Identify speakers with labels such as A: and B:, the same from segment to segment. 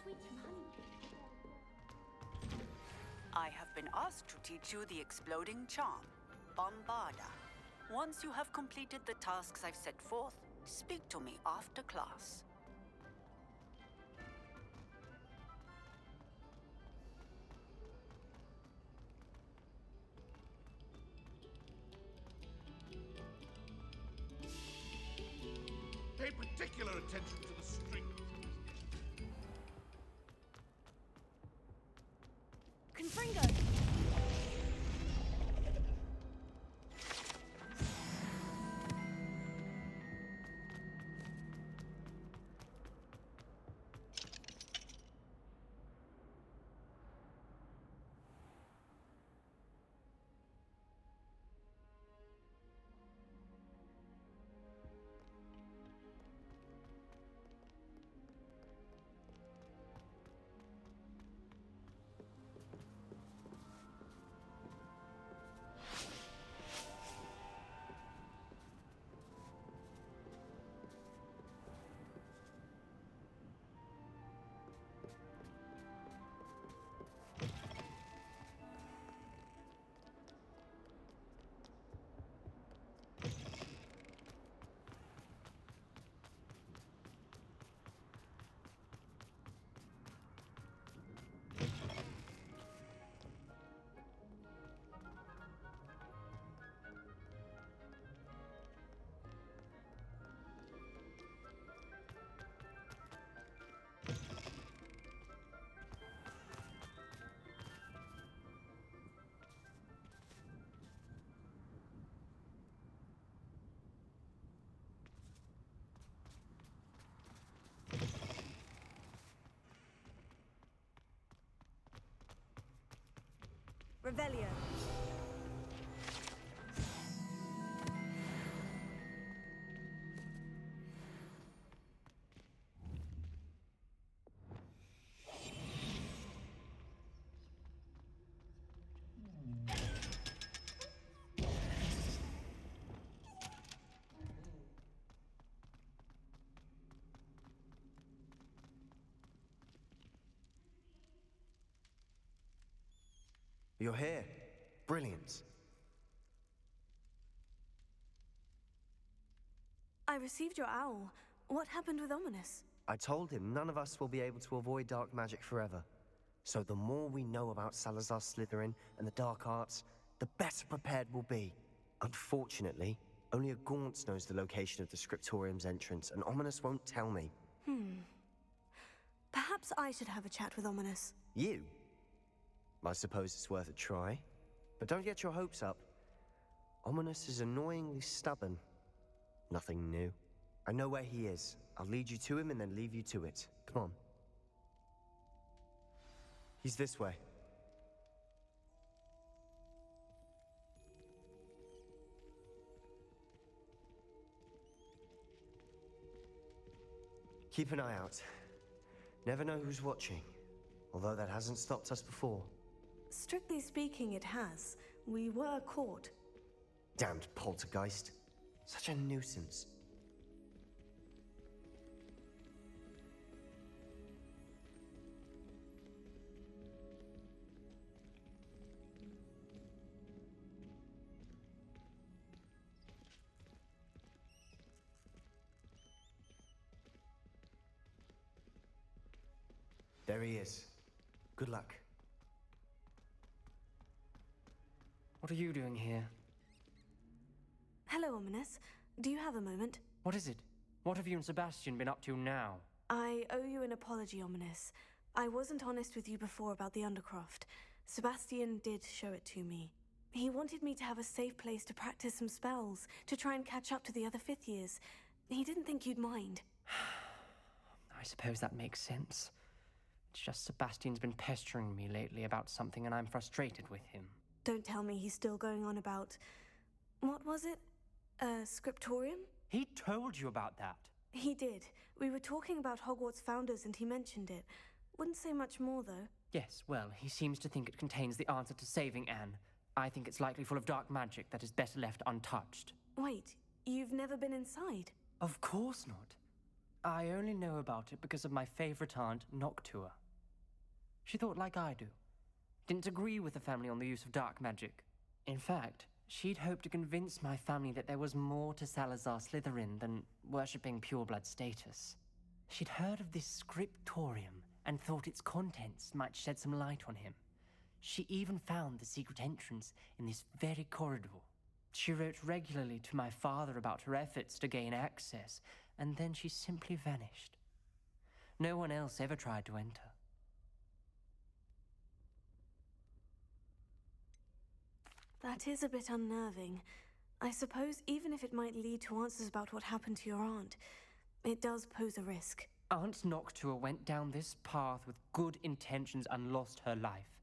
A: sweet and honey.
B: I have been asked to teach you the exploding charm, Bombarda. Once you have completed the tasks I've set forth, speak to me after class.
C: Pay particular attention to the strings.
A: Confringo! Revelio.
D: You're here. Brilliant.
A: I received your owl. What happened with Ominis?
D: I told him none of us will be able to avoid dark magic forever. So the more we know about Salazar Slytherin and the dark arts, the better prepared we'll be. Unfortunately, only a Gaunt knows the location of the Scriptorium's entrance, and Ominis won't tell me.
A: Perhaps I should have a chat with Ominis.
D: You? I suppose it's worth a try. But don't get your hopes up. Ominis is annoyingly stubborn. Nothing new. I know where he is. I'll lead you to him and then leave you to it. Come on. He's this way. Keep an eye out. Never know who's watching. Although that hasn't stopped us before.
A: Strictly speaking, it has. We were caught.
D: Damned poltergeist. Such a nuisance. There he is. Good luck.
E: What are you doing here?
A: Hello, Ominis. Do you have a moment?
E: What is it? What have you and Sebastian been up to now?
A: I owe you an apology, Ominis. I wasn't honest with you before about the Undercroft. Sebastian did show it to me. He wanted me to have a safe place to practice some spells, to try and catch up to the other fifth years. He didn't think you'd mind.
E: I suppose that makes sense. It's just Sebastian's been pestering me lately about something and I'm frustrated with him.
A: Don't tell me he's still going on about... What was it? Scriptorium?
E: He told you about that?
A: He did. We were talking about Hogwarts founders and he mentioned it. Wouldn't say much more, though.
E: Yes, well, he seems to think it contains the answer to saving Anne. I think it's likely full of dark magic that is better left untouched.
A: Wait, you've never been inside?
E: Of course not. I only know about it because of my favorite aunt, Noctua. She thought like I do. Didn't agree with the family on the use of dark magic. In fact, she'd hoped to convince my family that there was more to Salazar Slytherin than worshipping pureblood status. She'd heard of this scriptorium and thought its contents might shed some light on him. She even found the secret entrance in this very corridor. She wrote regularly to my father about her efforts to gain access, and then she simply vanished. No one else ever tried to enter.
A: That is a bit unnerving. I suppose even if it might lead to answers about what happened to your aunt, it does pose a risk.
E: Aunt Noctua went down this path with good intentions and lost her life.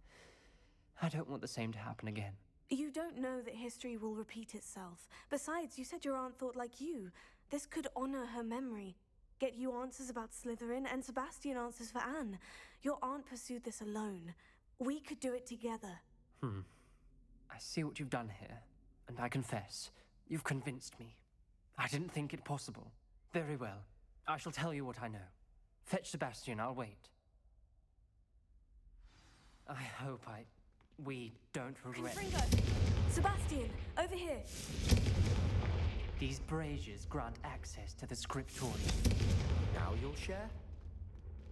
E: I don't want the same to happen again.
A: You don't know that history will repeat itself. Besides, you said your aunt thought like you. This could honor her memory. Get you answers about Slytherin, and Sebastian answers for Anne. Your aunt pursued this alone. We could do it together.
E: I see what you've done here, and I confess, you've convinced me. I didn't think it possible. Very well. I shall tell you what I know. Fetch Sebastian, I'll wait. I hope we don't regret...
A: Confringo! Sebastian, over here!
E: These braziers grant access to the scriptorium.
D: Now you'll share?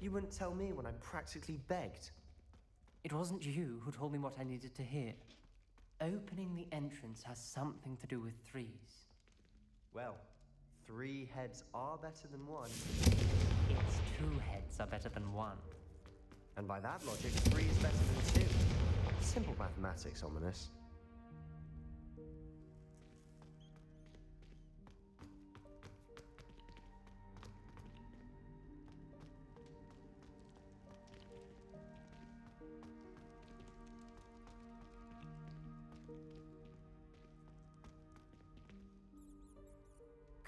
D: You wouldn't tell me when I practically begged.
E: It wasn't you who told me what I needed to hear. Opening the entrance has something to do with threes.
D: Well, 3 heads are better than 1.
E: It's 2 heads are better than 1.
D: And by that logic, 3 is better than 2. Simple mathematics, Ominis.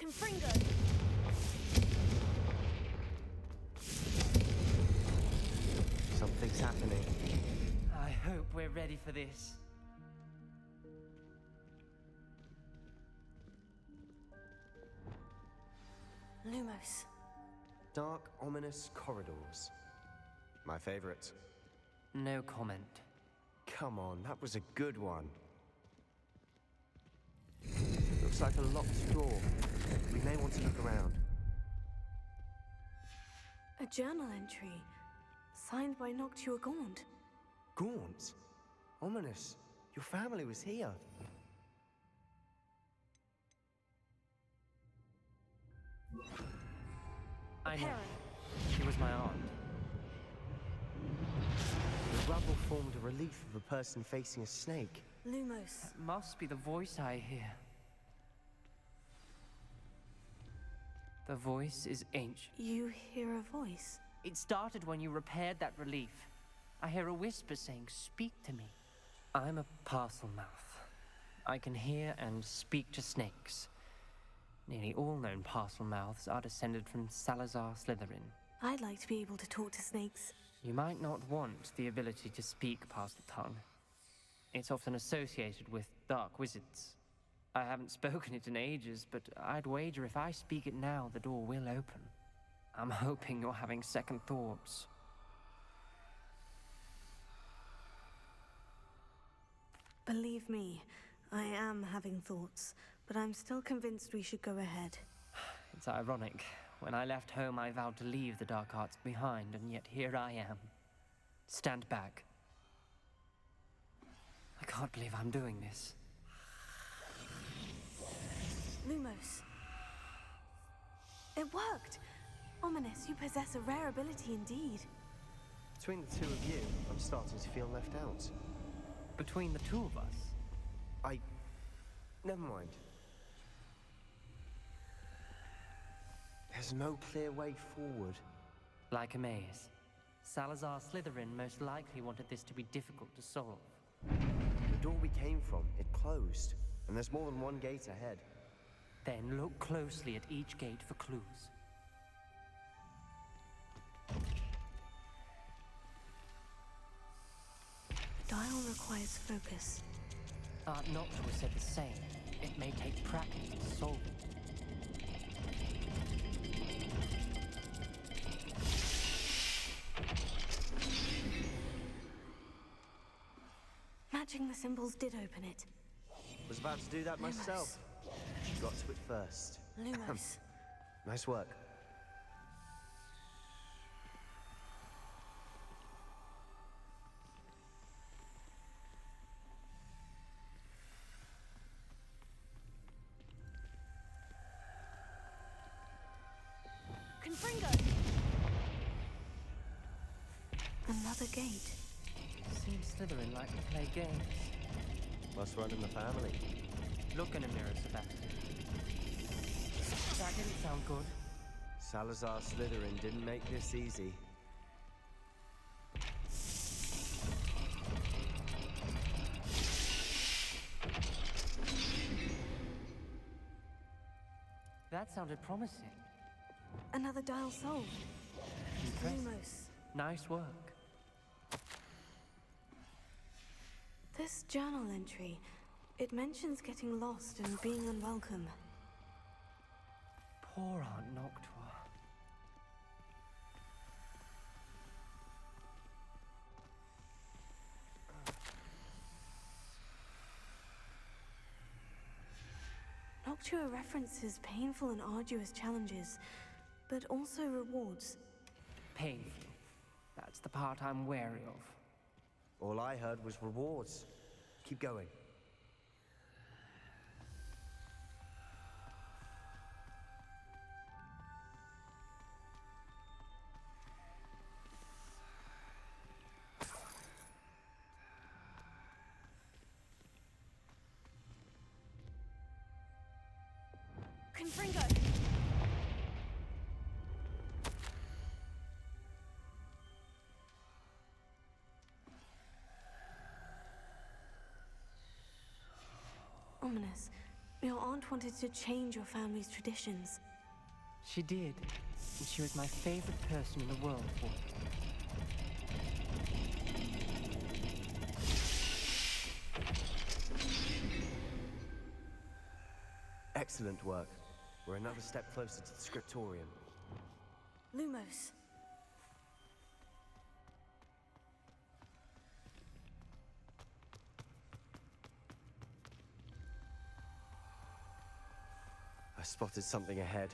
A: Confringo!
D: Something's happening.
E: I hope we're ready for this.
A: Lumos.
D: Dark, ominous corridors. My favorite.
E: No comment.
D: Come on, that was a good one. Looks like a locked door. We may want to look around.
A: A journal entry. Signed by Noctua Gaunt.
D: Gaunt? Ominis, your family was here.
E: I know.
A: Parent.
E: She was my aunt.
D: The rubble formed a relief of a person facing a snake.
A: Lumos.
E: That must be the voice I hear. The voice is ancient.
A: You hear a voice?
E: It started when you repaired that relief. I hear a whisper saying, "Speak to me." I'm a parcel mouth. I can hear and speak to snakes. Nearly all known parcel mouths are descended from Salazar Slytherin.
A: I'd like to be able to talk to snakes.
E: You might not want the ability to speak parcel tongue. It's often associated with dark wizards. I haven't spoken it in ages, but I'd wager if I speak it now, the door will open. I'm hoping you're having second thoughts.
A: Believe me, I am having thoughts, but I'm still convinced we should go ahead.
E: It's ironic. When I left home, I vowed to leave the dark arts behind, and yet here I am. Stand back. I can't believe I'm doing this.
A: Lumos. It worked! Ominis, you possess a rare ability indeed.
D: Between the 2 of you, I'm starting to feel left out.
E: Between the 2 of us?
D: Never mind. There's no clear way forward.
E: Like a maze. Salazar Slytherin most likely wanted this to be difficult to solve.
D: The door we came from, it closed. And there's more than 1 gate ahead.
E: Then look closely at each gate for clues.
A: The dial requires focus.
E: Aunt Noctua said the same. It may take practice to solve it.
A: Matching the symbols did open it.
D: Was about to do that myself. She got to it first.
A: Lumos.
D: Nice work.
A: Confringo! Another gate.
E: Seems Slytherin like to play games.
D: Must run in the family.
E: Look in a mirror, Sebastian. That didn't sound good.
D: Salazar Slytherin didn't make this easy.
E: That sounded promising.
A: Another dial solved.
E: Impressive.
A: Lumos.
E: Nice work.
A: This journal entry, it mentions getting lost and being unwelcome.
E: Poor Aunt Noctua.
A: Noctua references painful and arduous challenges, but also rewards.
E: Painful. That's the part I'm wary of.
D: All I heard was rewards. Keep going.
A: Confringo! Ominous, your aunt wanted to change your family's traditions.
E: She did. And she was my favorite person in the world for it.
D: Excellent work. We're another step closer to the scriptorium.
A: Lumos.
D: I spotted something ahead.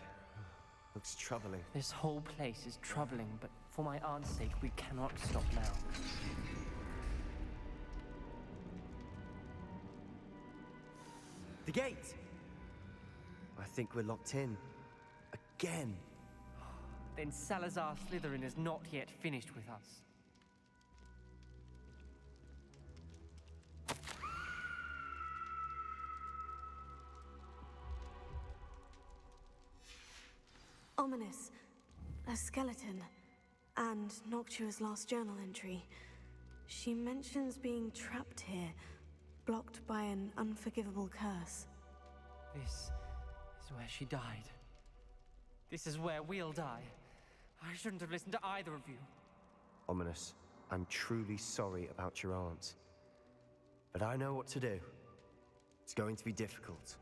D: Looks troubling.
E: This whole place is troubling, but for my aunt's sake, we cannot stop now.
D: The gate! I think we're locked in. Again.
E: Then Salazar Slytherin is not yet finished with us.
A: Ominous. A skeleton. And Noctua's last journal entry. She mentions being trapped here, blocked by an unforgivable curse.
E: This is where she died. This is where we'll die. I shouldn't have listened to either of you.
D: Ominous, I'm truly sorry about your aunt. But I know what to do. It's going to be difficult.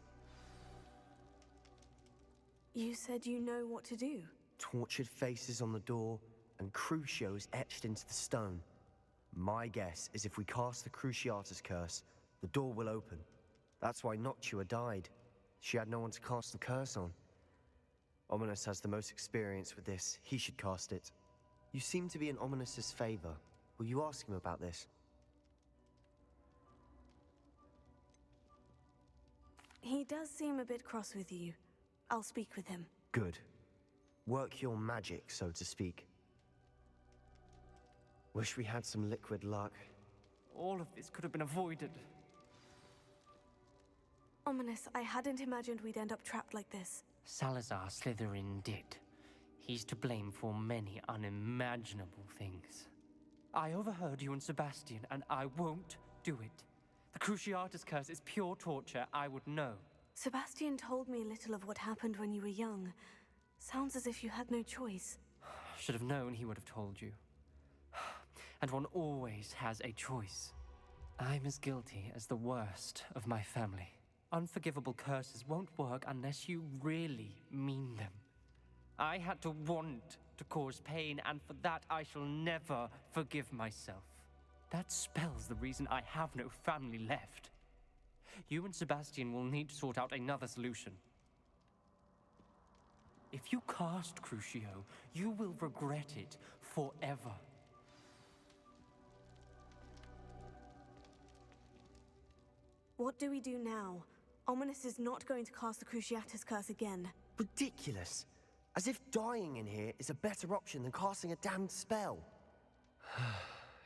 A: You said you know what to do.
D: Tortured faces on the door, and Crucios etched into the stone. My guess is if we cast the Cruciatus curse, the door will open. That's why Noctua died. She had no one to cast the curse on. Ominous has the most experience with this. He should cast it. You seem to be in Ominous's favor. Will you ask him about this?
A: He does seem a bit cross with you. I'll speak with him.
D: Good. Work your magic, so to speak. Wish we had some liquid luck.
E: All of this could have been avoided.
A: Ominous, I hadn't imagined we'd end up trapped like this.
E: Salazar Slytherin did. He's to blame for many unimaginable things. I overheard you and Sebastian, and I won't do it. The Cruciatus curse is pure torture, I would know.
A: Sebastian told me little of what happened when you were young. Sounds as if you had no choice.
E: Should have known he would have told you. And one always has a choice. I'm as guilty as the worst of my family. Unforgivable curses won't work unless you really mean them. I had to want to cause pain, and for that I shall never forgive myself. That spell's the reason I have no family left. You and Sebastian will need to sort out another solution. If you cast Crucio, you will regret it forever.
A: What do we do now? Ominis is not going to cast the Cruciatus curse again.
D: Ridiculous. As if dying in here is a better option than casting a damned spell.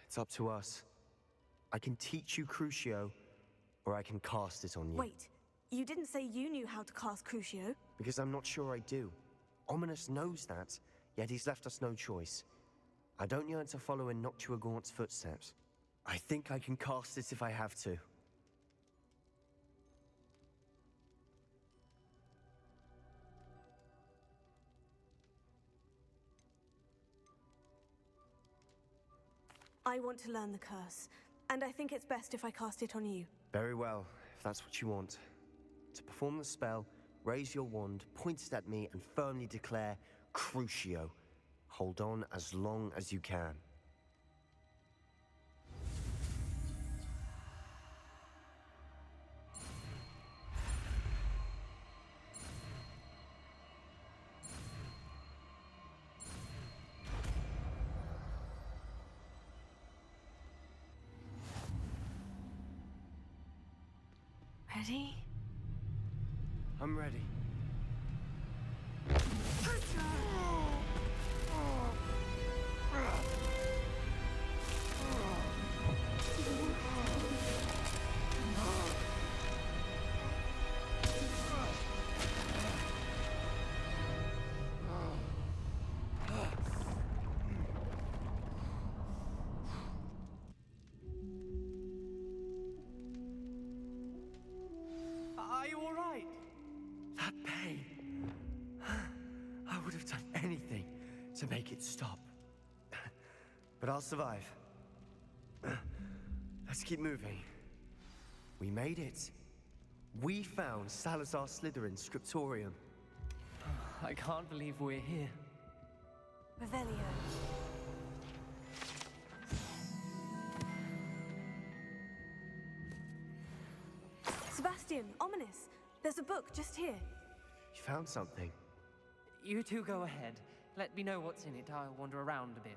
D: It's up to us. I can teach you Crucio, or I can cast it on you.
A: Wait, you didn't say you knew how to cast Crucio?
D: Because I'm not sure I do. Ominis knows that, yet he's left us no choice. I don't yearn to follow in Noctua Gaunt's footsteps. I think I can cast it if I have to.
A: I want to learn the curse, and I think it's best if I cast it on you.
D: Very well, if that's what you want. To perform the spell, raise your wand, point it at me, and firmly declare Crucio. Hold on as long as you can.
A: Ready?
D: I'm ready.
E: Are you all right?
D: That pain. I would have done anything to make it stop. But I'll survive. Let's keep moving. We made it. We found Salazar Slytherin's scriptorium.
E: I can't believe we're here.
A: Revelio. Sebastian, Ominis, there's a book just here.
D: You found something.
E: You two go ahead. Let me know what's in it. I'll wander around a bit.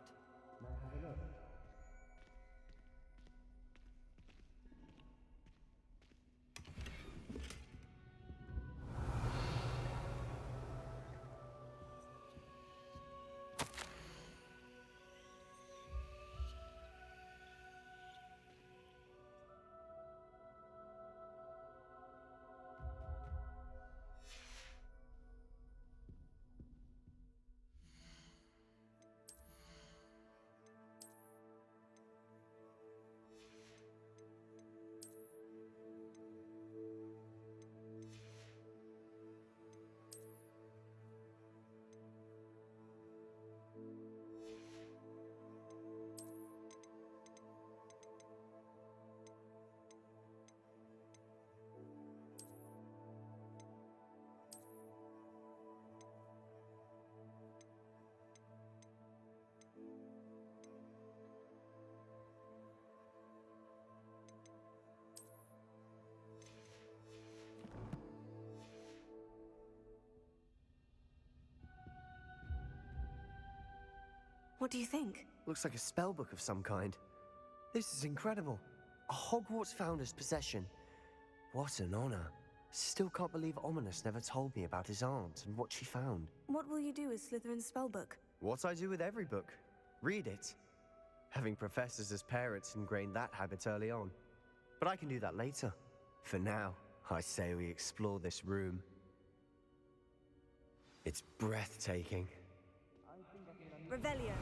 A: What do you think?
D: Looks like a spell book of some kind. This is incredible. A Hogwarts founder's possession. What an honor. Still can't believe Ominis never told me about his aunt and what she found.
A: What will you do with Slytherin's spellbook?
D: What I do with every book. Read it. Having professors as parents ingrained that habit early on. But I can do that later. For now, I say we explore this room. It's breathtaking.
A: Revelio.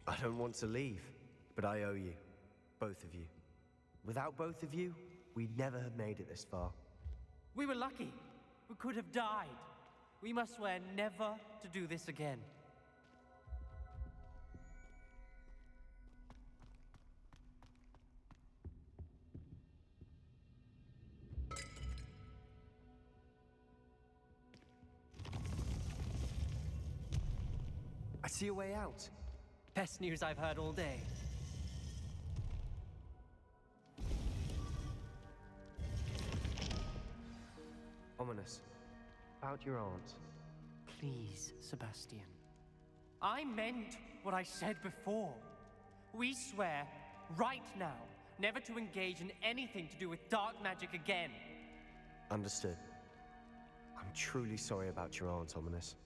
D: I don't want to leave, but I owe you. Both of you. Without both of you, we'd never have made it this far.
E: We were lucky. We could have died. We must swear never to do this again.
D: I see a way out.
E: Best news I've heard all day.
D: Ominis, about your aunt.
E: Please, Sebastian. I meant what I said before. We swear, right now, never to engage in anything to do with dark magic again.
D: Understood. I'm truly sorry about your aunt, Ominis.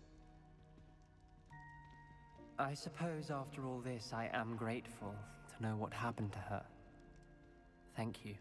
E: I suppose after all this, I am grateful to know what happened to her. Thank you.